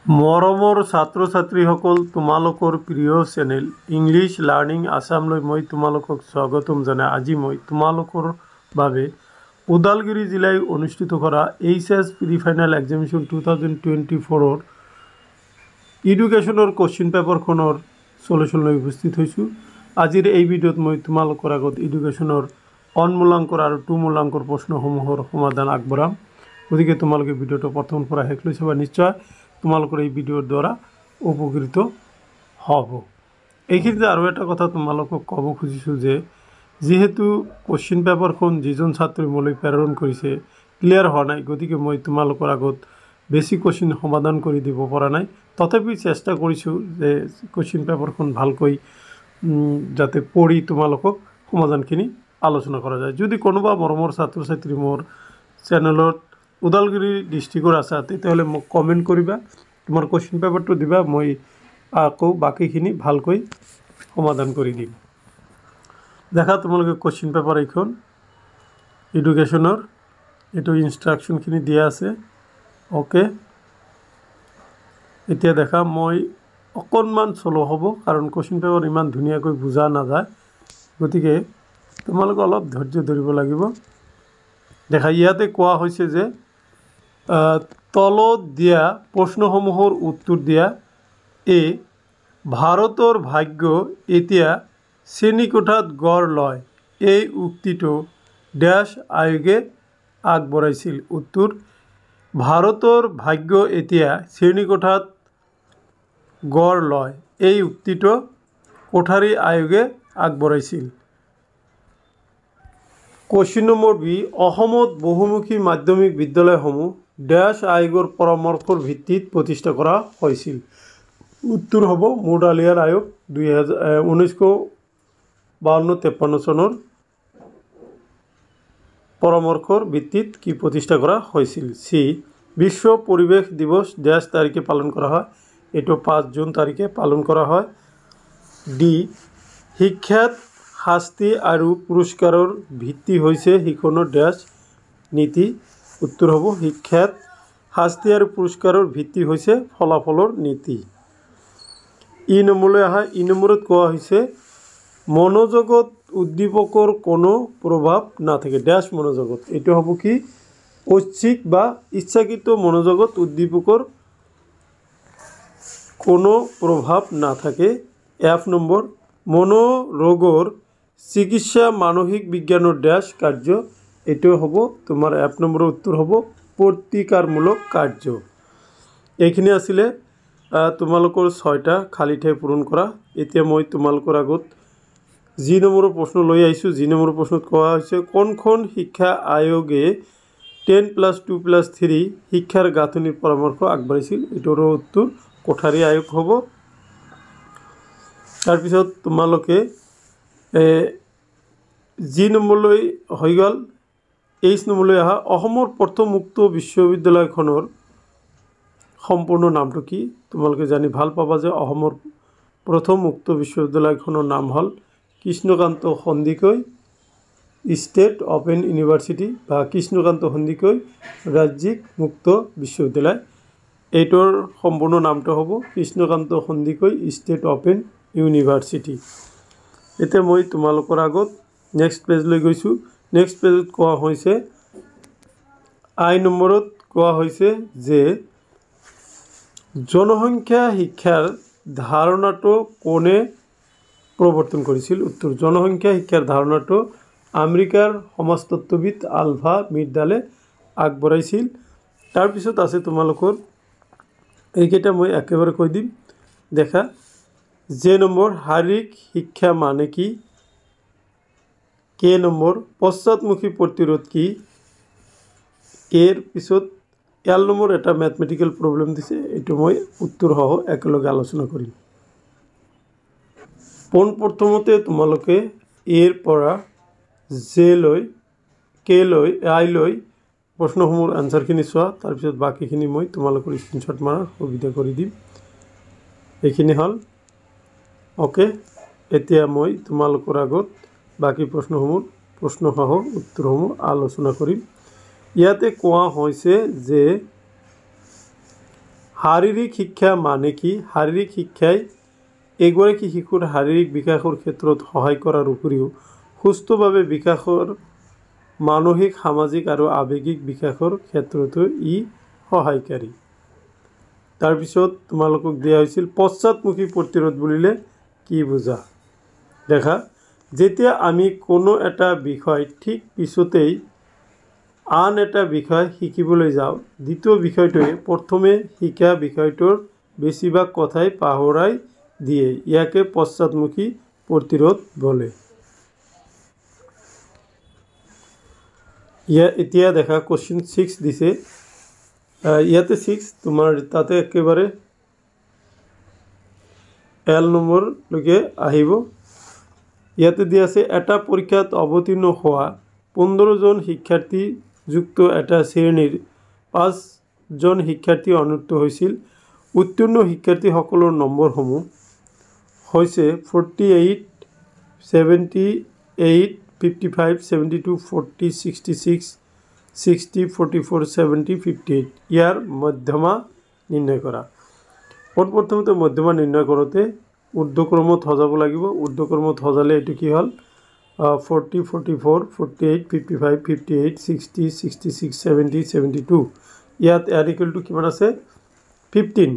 মৰমৰ ছাত্ৰ ছাত্ৰীসকল, তোমালোকৰ প্ৰিয় চেনেল ইংলিছ লাৰ্নিং আছামলৈ মই তোমালোকক স্বাগতম জনাই আজি মই তোমালোকৰ বাবে ওদালগুৰি জিলাই অনুষ্ঠিত কৰা এইচএছ প্ৰি ফাইনেল এক্সামিনেশ্যন 2024 এডুকেশ্যনৰ কোশ্চিন পেপাৰখনৰ সলিউশ্যন লৈ উপস্থিত হৈছোঁ। আজিৰ এই ভিডিঅ'ত মই তোমালোকৰ আগত এডুকেশ্যনৰ অনমূলাংকৰ আৰু টু মূলাংকৰ প্ৰশ্নসমূহৰ সমাধান আগবঢ়াম। গতিকে তোমালোকে ভিডিঅ'টো প্ৰথমৰ পৰা শেষলৈ চাবা, নিশ্চয় তোমালোকৰ এই ভিডিঅ'ৰ দ্বাৰা উপকৃত হ'ব। এইখিনিতে আৰু এটা কথা তোমালোকক ক'ব খুজিছোঁ যে যেহেতু কোশ্চিন পেপাৰখন যিজন ছাত্ৰই মোলৈ প্ৰেৰণ কৰিছে ক্লিয়াৰ হোৱা নাই, গতিকে মই তোমালোকৰ আগত বেছি কোশ্চিন সমাধান কৰি দিব পৰা নাই। তথাপি চেষ্টা কৰিছোঁ যে কোশ্চিন পেপাৰখন ভালকৈ যাতে পঢ়ি তোমালোকক সমাধানখিনি আলোচনা কৰা যায়। যদি কোনোবা মৰমৰ ছাত্ৰ ছাত্ৰী মোৰ চেনেলত ওদালগুৰি ডিষ্ট্ৰিক্টৰ আছা, তেতিয়াহ'লে মোক কমেণ্ট কৰিবা, তোমাৰ কোশ্চিন পেপাৰটো দিবা, মই আকৌ বাকীখিনি ভালকৈ সমাধান কৰি দিম। দেখা তোমালোকে কোশ্চিন পেপাৰ এইখন এডুকেশ্যনৰ, এইটো ইনষ্ট্ৰাকশ্যনখিনি দিয়া আছে। অ'কে, এতিয়া দেখা মই অকণমান শ্ল' হ'ব, কাৰণ কোশ্চিন পেপাৰ ইমান ধুনীয়াকৈ বুজা নাযায়, গতিকে তোমালোকে অলপ ধৈৰ্য ধৰিব লাগিব। দেখা ইয়াতে কোৱা হৈছে যে তলত দিয়া প্ৰশ্নসমূহৰ উত্তৰ দিয়া। ভাৰতৰ ভাগ্য এতিয়া শ্ৰেণীকোঠাত গঢ় লয়, এই উক্তিটো ডেছ আয়োগে আগবঢ়াইছিল। উত্তৰ, ভাৰতৰ ভাগ্য এতিয়া শ্ৰেণীকোঠাত গঢ় লয়, এই উক্তিটো কোঠাৰী আয়োগে আগবঢ়াইছিল। কোশ্চিন নম্বৰ বি, অসমত বহুমুখী মাধ্যমিক বিদ্যালয়সমূহ ডেছ আয়োগৰ পৰামৰ্শৰ ভিত্তিত প্ৰতিষ্ঠা কৰা হৈছিল। উত্তৰ হ'ব মুডালিয়াৰ আয়োগ 1952-53 চনৰ পৰামৰ্শৰ ভিত্তিত কি প্ৰতিষ্ঠা কৰা হৈছিল। চি, বিশ্ব পৰিৱেশ দিৱস ডেছ তাৰিখে পালন কৰা হয়, এইটো 5 জুন তাৰিখে পালন কৰা হয়। ডি, শিক্ষাত শাস্তি আৰু পুৰস্কাৰৰ ভিত্তি হৈছে শিক্ষণৰ ডেছ নীতি। উত্তৰ হ'ব শিক্ষাত শাস্তি আৰু পুৰস্কাৰৰ ভিত্তি হৈছে ফলাফলৰ নীতি। ই নম্বৰলৈ আহা, ই নম্বৰত কোৱা হৈছে মনোযোগত উদ্দীপকৰ কোনো প্ৰভাৱ নাথাকে। ডেছ মনোযোগত, এইটো হ'ব কি ঐচ্ছিক বা ইচ্ছাকৃত মনোযোগত উদ্দীপকৰ কোনো প্ৰভাৱ নাথাকে। এফ নম্বৰ, মনোৰোগৰ চিকিৎসা মানসিক বিজ্ঞানৰ ডেছ কাৰ্য, এইটো হ'ব তোমাৰ এফ নম্বৰৰ উত্তৰ হ'ব প্ৰতিকাৰমূলক কাৰ্য। এইখিনি আছিলে তোমালোকৰ 6টা খালী ঠাই পূৰণ কৰা। এতিয়া মই তোমালোকৰ আগত যি নম্বৰৰ প্ৰশ্ন লৈ আহিছোঁ। যি নম্বৰৰ প্ৰশ্নত কোৱা হৈছে কোনখন শিক্ষা আয়োগে 10+2+3 শিক্ষাৰ গাঁথনিৰ পৰামৰ্শ আগবঢ়াইছিল। এইটোৰ উত্তৰ কোঠাৰী আয়োগ হ'ব। তাৰপিছত তোমালোকে যি নম্বৰলৈ হৈ গ'ল, 23 নম্বৰলৈ আহা, অসমৰ প্ৰথম মুক্ত বিশ্ববিদ্যালয়খনৰ সম্পূৰ্ণ নামটো কি। তোমালোকে জানি ভাল পাবা যে অসমৰ প্ৰথম মুক্ত বিশ্ববিদ্যালয়খনৰ নাম হ'ল Krishnakanta Handiqui state open university বা কৃষ্ণকান্ত সন্দিকৈ ৰাজ্যিক মুক্ত বিশ্ববিদ্যালয়। এইটোৰ সম্পূৰ্ণ নামটো হ'ব Krishnakanta Handiqui state open university. এতিয়া মই তোমালোকৰ আগত নেক্সট পেজলৈ গৈছোঁ। নেক্সট পেজত কোৱা হৈছে আই নম্বৰত কোৱা হৈছে যে জনসংখ্যা শিক্ষাৰ ধাৰণাটো কোনে প্ৰৱৰ্তন কৰিছিল। উত্তৰ, জনসংখ্যা শিক্ষাৰ ধাৰণাটো আমেৰিকাৰ সমাজতত্ত্ববিদ আলভা মিৰ্ডালে আগবঢ়াইছিল। তাৰপিছত আছে তোমালোকৰ এইকেইটা মই একেবাৰে কৈ দিম। দেখা যে নম্বৰ, শাৰীৰিক শিক্ষা মানে কি। কে নম্বৰ, পশ্চাদমুখী প্ৰতিৰোধ কি। এৰ পিছত এল নম্বৰ এটা মেথমেটিকেল প্ৰব্লেম দিছে, এইটো মই উত্তৰ সহ একেলগে আলোচনা কৰিম। পোনপ্ৰথমতে তোমালোকে এৰ পৰা জেলৈ কেলৈ আইলৈ প্ৰশ্নসমূহৰ এনচাৰখিনি চোৱা, তাৰপিছত বাকীখিনি মই তোমালোকৰ স্ক্ৰীনশ্বট মাৰাৰ সুবিধা কৰি দিম। এইখিনি হ'ল অ'কে। এতিয়া মই তোমালোকৰ আগত বাকী প্ৰশ্নসহ উত্তৰসমূহ আলোচনা কৰিম। ইয়াতে কোৱা হৈছে যে শাৰীৰিক শিক্ষা মানে কি? শাৰীৰিক শিক্ষাই এগৰাকী শিশুৰ শাৰীৰিক বিকাশৰ ক্ষেত্ৰত সহায় কৰাৰ উপৰিও সুস্থভাৱে বিকাশৰ মানসিক সামাজিক আৰু আৱেগিক বিকাশৰ ক্ষেত্ৰতো ই সহায়কাৰী। তাৰপিছত তোমালোকক দিয়া হৈছিল পশ্চাদমুখী প্ৰতিৰোধ বুলিলে কি বুজা? দেখা, যেতিয়া আমি কোনো এটা বিষয় ঠিক পিছতেই আন এটা বিষয় শিকিবলৈ যাওঁ, দ্বিতীয় বিষয়টোৱে প্ৰথমে শিকা বিষয়টোৰ বেছিভাগ কথাই পাহৰাই দিয়ে। ইয়াকে পশ্চাদমুখী প্ৰতিৰোধ বোলে। এতিয়া দেখা কোশ্চিন 6 দিছে। ইয়াতে 6 তোমাৰ তাতে একেবাৰে L নম্বৰলৈকে আহিব। ইয়াতে দিয়া আছে এটা পৰীক্ষাত অৱতীৰ্ণ হোৱা 15জন শিক্ষাৰ্থী যুক্ত এটা শ্ৰেণীৰ 5জন শিক্ষাৰ্থী অনুত্তীৰ্ণ হৈছিল। উত্তীৰ্ণ শিক্ষাৰ্থীসকলৰ নম্বৰসমূহ হৈছে 48, 78, 55, 72, 40, 66, 60, 44, 70, 58। ইয়াৰ মধ্যমা নিৰ্ণয় কৰা। প্ৰথমতে মধ্যমা নিৰ্ণয় কৰোঁতে ঊৰ্ধ্বক্ৰমত সজাব লাগিব। ঊৰ্ধ্বক্ৰমত সজালে এইটো কি হ'ল? 40, 44, 48, 55, 58, 60, 66, 70, 72। ইয়াত ইকুৱেল টু কিমান আছে? 15।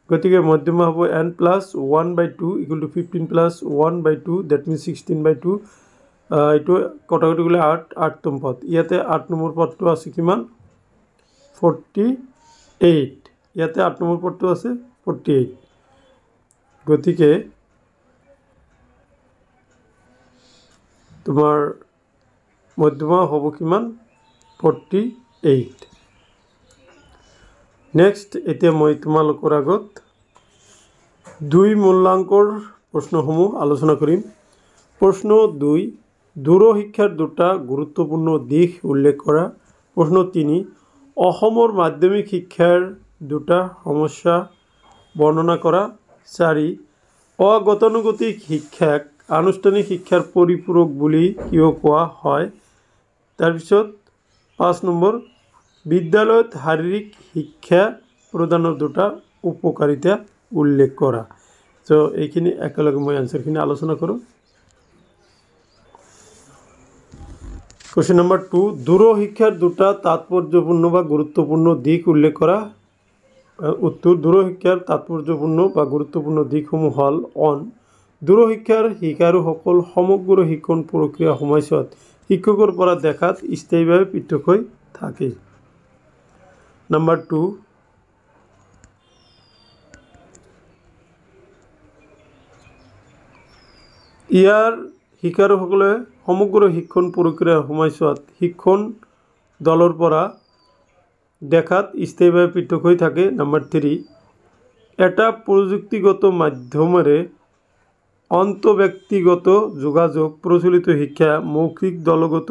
গতিকে মধ্যমা হ'ব n plus 1/2 equal to 15 plus 1/2, that means 16/2। এইটো কটাকটি কৰিলে 8 তম পদ। ইয়াতে 8 নম্বৰ পদটো আছে কিমান? 48। ইয়াতে 8 নম্বৰ পদটো আছে 48। গতিকে তোমাৰ মধ্যমা হ'ব কিমান? 48। নেক্সট, এতিয়া মই তোমালোকৰ আগত 2 মূল্যাংকৰ প্ৰশ্নসমূহ আলোচনা কৰিম। প্ৰশ্ন 2, দূৰশিক্ষাৰ দুটা গুৰুত্বপূৰ্ণ দিশ উল্লেখ কৰা। প্ৰশ্ন 3, অসমৰ মাধ্যমিক শিক্ষাৰ দুটা সমস্যা বৰ্ণনা কৰা। 4, অগতানুগতিক শিক্ষাক আনুষ্ঠানিক শিক্ষাৰ পৰিপূৰক বুলি কিয় কোৱা হয়? তাৰপিছত 5 নম্বৰ, বিদ্যালয়ত শাৰীৰিক শিক্ষা প্ৰদানৰ দুটা উপকাৰিতা উল্লেখ কৰা। চ' এইখিনি একেলগে মই এনচাৰখিনি আলোচনা কৰোঁ। কোৱেশ্যন নম্বৰ 2, দূৰশিক্ষাৰ দুটা তাৎপৰ্যপূৰ্ণ বা গুৰুত্বপূৰ্ণ দিশ উল্লেখ কৰা। উত্তৰ, দূৰশিক্ষাৰ তাৎপৰ্যপূৰ্ণ বা গুৰুত্বপূৰ্ণ দিশসমূহ হ'ল: 1, দূৰশিক্ষাৰ শিকাৰুসকল সমগ্ৰ শিক্ষণ প্ৰক্ৰিয়া সময়ছোৱাত শিক্ষকৰ পৰা দেখাত স্থায়ীভাৱে পৃথক হৈ থাকে। নম্বৰ 2, ইয়াৰ শিকাৰুসকলে সমগ্ৰ শিক্ষণ প্ৰক্ৰিয়াৰ সময়ছোৱাত শিক্ষণ দলৰ পৰা দেখাত স্থায়ীভাৱে পৃথক হৈ থাকে। নম্বৰ 3, এটা প্ৰযুক্তিগত মাধ্যমেৰে আন্তঃব্যক্তিগত যোগাযোগ, প্ৰচলিত শিক্ষা, মৌখিক দলগত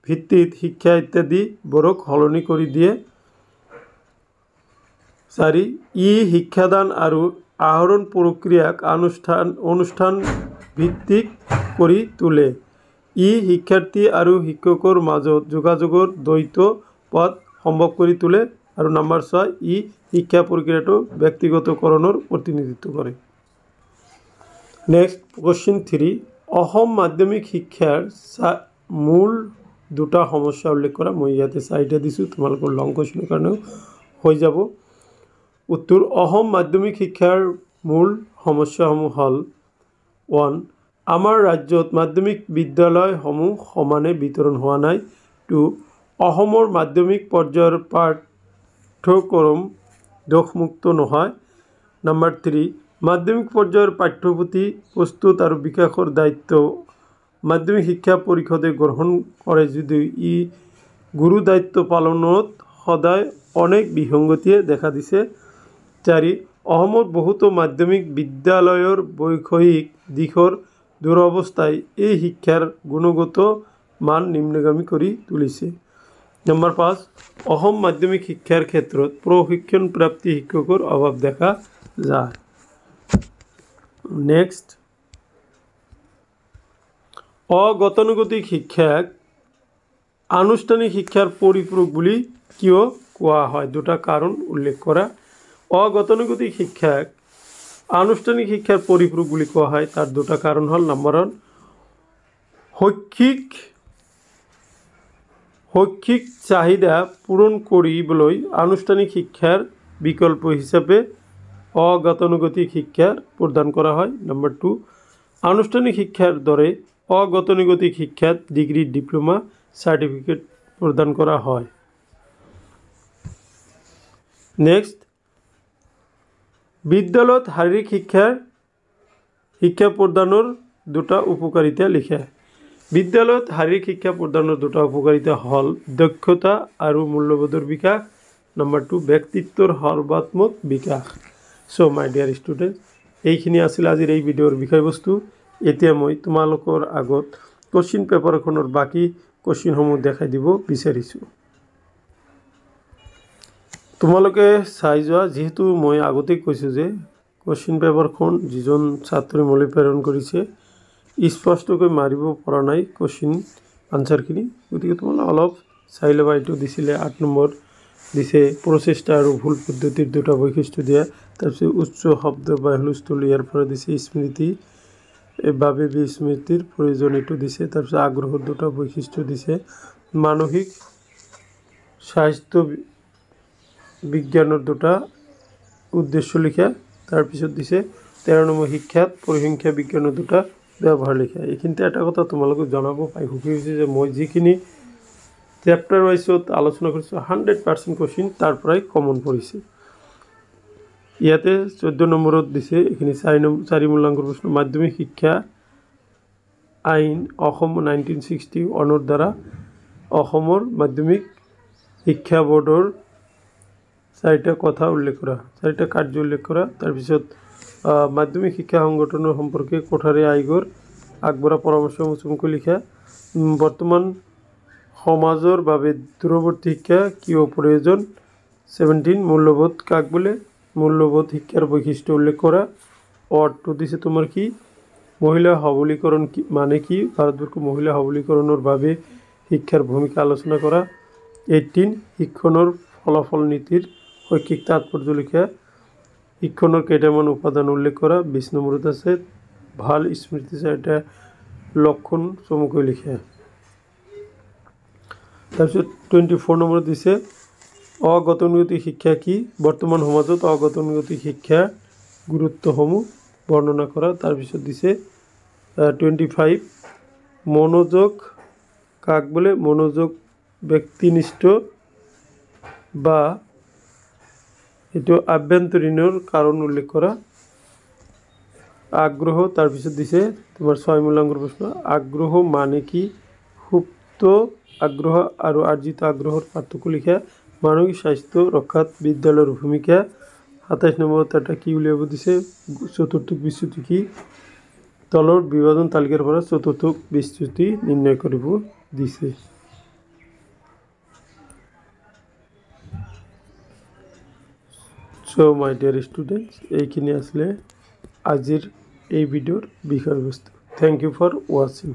ভিত্তিত শিক্ষা ইত্যাদিবোৰক সলনি কৰি দিয়ে। 4, ই শিক্ষাদান আৰু আহৰণ প্ৰক্ৰিয়াক অনুষ্ঠান ভিত্তিক কৰি তোলে। ই শিক্ষাৰ্থী আৰু শিক্ষকৰ মাজত যোগাযোগৰ দ্বৈত পথ সম্ভৱ কৰি তোলে। আৰু নম্বৰ 6, ই শিক্ষা প্ৰক্ৰিয়াটো ব্যক্তিগতকৰণৰ প্ৰতিনিধিত্ব কৰে। নেক্সট, কোৱেশ্যন 3, অসম মাধ্যমিক শিক্ষাৰ মূল দুটা সমস্যা উল্লেখ কৰা। মই ইয়াতে 4টা দিছোঁ, তোমালোকৰ লং কোৱেশ্যনৰ কাৰণেও হৈ যাব। উত্তৰ, অসম মাধ্যমিক শিক্ষাৰ মূল সমস্যাসমূহ হ'ল: 1, আমাৰ ৰাজ্যত মাধ্যমিক বিদ্যালয়সমূহ সমানে বিতৰণ হোৱা নাই। 2, অসমৰ মাধ্যমিক পৰ্যায়ৰ পাঠ্যক্ৰম দোষমুক্ত নহয়। নম্বৰ 3, মাধ্যমিক পৰ্যায়ৰ পাঠ্যপুথি প্ৰস্তুত আৰু বিকাশৰ দায়িত্ব মাধ্যমিক শিক্ষা পৰিষদে গ্ৰহণ কৰে যদিও ই গুৰু দায়িত্ব পালনত সদায় অনেক বিসংগতিয়ে দেখা দিছে। 4, অসমত বহুতো মাধ্যমিক বিদ্যালয়ৰ বৈষয়িক দিশৰ দুৰৱস্থাই এই শিক্ষাৰ গুণগত মান নিম্নগামী কৰি তুলিছে। নম্বৰ 5, অসম মাধ্যমিক শিক্ষাৰ ক্ষেত্ৰত প্ৰশিক্ষণপ্ৰাপ্ত শিক্ষকৰ অভাৱ দেখা যায়। নেক্সট, অগতানুগতিক শিক্ষাক আনুষ্ঠানিক শিক্ষাৰ পৰিপূৰক বুলি কিয় কোৱা হয়? দুটা কাৰণ উল্লেখ কৰা। অগতানুগতিক শিক্ষাক আনুষ্ঠানিক শিক্ষাৰ পৰিপূৰক বুলি কোৱা হয়। তাৰ দুটা কাৰণ হ'ল, নম্বৰ 1 শৈক্ষিক চাহিদা পূৰণ কৰিবলৈ আনুষ্ঠানিক শিক্ষাৰ বিকল্প হিচাপে অগতানুগতিক শিক্ষা প্ৰদান কৰা হয়। নম্বৰ 2 আনুষ্ঠানিক শিক্ষাৰ দৰে অগতানুগতিক শিক্ষাত ডিগ্ৰী, ডিপ্লোমা, চাৰ্টিফিকেট প্ৰদান কৰা হয়। নেক্সট, বিদ্যালয়ত শাৰীৰিক শিক্ষা প্ৰদানৰ দুটা উপকাৰিতা লিখা। বিদ্যালয়ত শাৰীৰিক শিক্ষা প্ৰদানৰ দুটা উপকাৰিতা হ'ল দক্ষতা আৰু মূল্যবোধৰ বিকাশ। নম্বৰ 2 ব্যক্তিত্বৰ সৰ্বাত্মক বিকাশ। সো মাই ডিয়াৰ ষ্টুডেণ্ট, এইখিনি আছিল আজিৰ এই ভিডিঅ'ৰ বিষয়বস্তু। এতিয়া মই তোমালোকৰ আগত কোশ্চিন পেপাৰখনৰ বাকী কোশ্চিনসমূহ দেখাই দিব বিচাৰিছোঁ। তোমালোকে চাই যোৱা, যিহেতু মই আগতেই কৈছোঁ যে কোশ্চিন পেপাৰখন যিজন ছাত্ৰই মোলৈ প্ৰেৰণ কৰিছে স্পষ্টকৈ মাৰিব পৰা নাই কোশ্চিন আনচাৰখিনি, গতিকে তোমালোকে অলপ চাই ল'বা। এইটো দিছিলে 8 নম্বৰ দিছে প্ৰচেষ্টা আৰু ভুল পদ্ধতিৰ দুটা বৈশিষ্ট্য দিয়া। তাৰপিছত উচ্চ শব্দ বা হুলস্থুল, ইয়াৰ পৰা দিছে স্মৃতি বাবে স্মৃতিৰ প্ৰয়োজন, এইটো দিছে। তাৰপিছত আগ্ৰহৰ দুটা বৈশিষ্ট্য দিছে। মানসিক স্বাস্থ্য বিজ্ঞানৰ দুটা উদ্দেশ্য লিখা। তাৰপিছত দিছে 13 নম্বৰ শিক্ষাত পৰিসংখ্যা বিজ্ঞানৰ দুটা ব্যৱহাৰ লিখা। এইখিনিতে এটা কথা তোমালোকক জনাব পাই সুখী হৈছে যে মই যিখিনি চেপ্টাৰ ৱাইজত আলোচনা কৰিছোঁ 100% কোশ্চিন তাৰ পৰাই কমন পৰিছে। ইয়াতে 14 নম্বৰত দিছে, এইখিনি 4 মূল্যাংকৰ প্ৰশ্ন। মাধ্যমিক শিক্ষা আইন অসম 1961 দ্বাৰা অসমৰ মাধ্যমিক শিক্ষা বোৰ্ডৰ 4টা কথা উল্লেখ কৰা, 4টা কাৰ্য উল্লেখ কৰা। তাৰপিছত মাধ্যমিক শিক্ষা সংগঠনৰ সম্পৰ্কে কোঠাৰী আয়োগৰ আগবঢ়া পৰামৰ্শসমূহ চমুকৈ লিখা। বৰ্তমান সমাজৰ বাবে দূৰৱৰ্তী শিক্ষা কিয় প্ৰয়োজন। 17 মূল্যবোধ কাক বোলে, মূল্যবোধ শিক্ষাৰ বৈশিষ্ট্য উল্লেখ কৰা। অৰ্থটো দিছে তোমাৰ কি, মহিলা সবলীকৰণ মানে কি, ভাৰতবৰ্ষৰ মহিলা সবলীকৰণৰ বাবে শিক্ষাৰ ভূমিকা আলোচনা কৰা। 18 শিক্ষণৰ ফলাফল নীতিৰ শৈক্ষিক তাৎপৰ্য লিখা। শিক্ষণৰ কেইটামান উপাদান উল্লেখ কৰা। 20 নম্বৰত আছে ভাল স্মৃতি 4টা লক্ষণ চমুকৈ লিখা। তাৰপিছত 24 নম্বৰত দিছে অগতানুগতিক শিক্ষা কি, বৰ্তমান সমাজত অগতানুগতিক শিক্ষাৰ গুৰুত্বসমূহ বৰ্ণনা কৰা। তাৰপিছত দিছে 25 মনোযোগ কাক বোলে, মনোযোগ ব্যক্তিনিষ্ঠ বা এইটো আভ্যন্তৰীণৰ কাৰণ উল্লেখ কৰা। আগ্ৰহ, তাৰপিছত দিছে তোমাৰ 6 মূল্যাংকৰ প্ৰশ্ন, আগ্ৰহ মানে কি, সুপ্ত আগ্ৰহ আৰু আৰ্জিত আগ্ৰহৰ পাৰ্থক্য লিখা। মানসিক স্বাস্থ্য ৰক্ষাত বিদ্যালয়ৰ ভূমিকা। 27 নম্বৰত এটা কি উলিয়াব দিছে, চতুৰ্থক বিচ্যুতি কি, তলৰ বিভাজন তালিকাৰ পৰা চতুৰ্থক বিচ্যুতি নিৰ্ণয় কৰিব দিছে। সো মাই ডিয়াৰ ষ্টুডেণ্টছ, এইখিনি আছিলে আজিৰ এই ভিডিঅ'ৰ বিষয়বস্তু। থেংক ইউ ফৰ ৱাচিং।